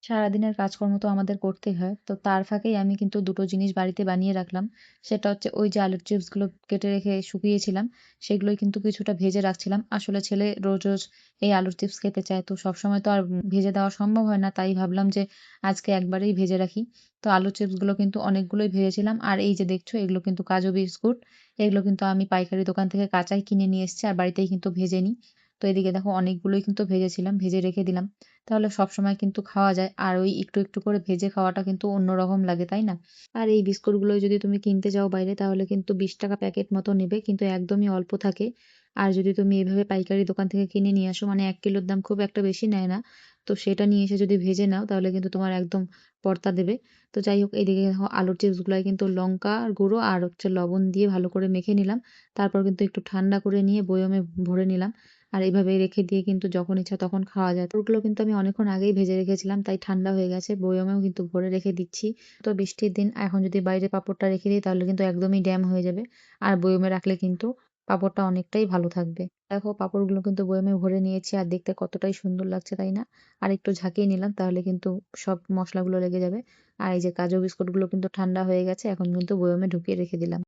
সারাদিনের কাজকর্ম তো আমাদের করতেই হয়। তো তার ফাঁকেই আমি কিন্তু ২ টো জিনিস বাড়িতে বানিয়ে রাখলাম। সেটা হচ্ছে ওই যে আলুর চিপসগুলো কেটে রেখে শুকিয়েছিলাম, সেগুলোই কিন্তু কিছুটা ভেজে রাখছিলাম। আসলে ছেলে রোজ, রোজ এই আলুর চিপস খেতে চায়। তো সবসময় তো আর ভেজে দেওয়া সম্ভব হয় না। তাই ভাবলাম যে আজকে একবারেই ভেজে রাখি। তো আলুর চিপসগুলো কিন্তু অনেকগুলোই ভেজেছিলাম। আর এই যে দেখছো এগুলো কিন্তু কাজু বিস্কুট। এগুলো কিন্তু আমি পাইকারি দোকান থেকে কাঁচাই কিনে নিয়ে এসেছি আর বাড়িতেই কিন্তু ভেজে নিই। তো এদিকে দেখো অনেকগুলোই কিন্তু ভেজেছিলাম, ভেজে রেখে দিলাম। তাহলে সবসময় কিন্তু খাওয়া যায়। আর ওই একটু, একটু করে ভেজে খাওয়াটা কিন্তু অন্যরকম লাগে, তাই না? আর এই বিস্কুটগুলো যদি তুমি কিনতে যাও বাইরে তাহলে কিন্তু ৳২০ প্যাকেট মতো নেবে। কিন্তু একদমই অল্প থাকে। আর যদি তুমি এভাবে পাইকারি দোকান থেকে কিনে নিয়ে আসো মানে ১ কিলোর দাম খুব একটা বেশি নেয় না। তো সেটা নিয়ে এসে যদি ভেজে নাও তাহলে কিন্তু তোমার একদম পড়তা দেবে। তো যাই হোক এদিকে দেখো আলুর চিপসগুলায় কিন্তু লঙ্কার গুঁড়ো আর হচ্ছে লবণ দিয়ে ভালো করে মেখে নিলাম। তারপর কিন্তু একটু ঠান্ডা করে নিয়ে বয়মে ভরে নিলাম। আর এভাবে রেখে দিয়ে কিন্তু যখন ইচ্ছা তখন খাওয়া যায়। তো ওগুলো কিন্তু আমি অনেকক্ষণ আগেই ভেজে রেখেছিলাম তাই ঠান্ডা হয়ে গেছে। বয়মেও কিন্তু ভরে রেখে দিচ্ছি। তো বৃষ্টির দিন এখন যদি বাইরে পাঁপড়টা রেখে দিই তাহলে কিন্তু একদমই ড্যাম হয়ে যাবে। আর বয়মে রাখলে কিন্তু পাঁপড়টা অনেকটাই ভালো থাকবে। দেখো পাঁপড়গুলো কিন্তু বয়মে ভরে নিয়েছি আর দেখতে কতটাই সুন্দর লাগছে, তাই না? আর একটু ঝাঁকিয়ে নিলাম তাহলে কিন্তু সব মসলাগুলো লেগে যাবে। আর এই যে কাজু বিস্কুটগুলো কিন্তু ঠান্ডা হয়ে গেছে। এখন কিন্তু বয়মে ঢুকিয়ে রেখে দিলাম।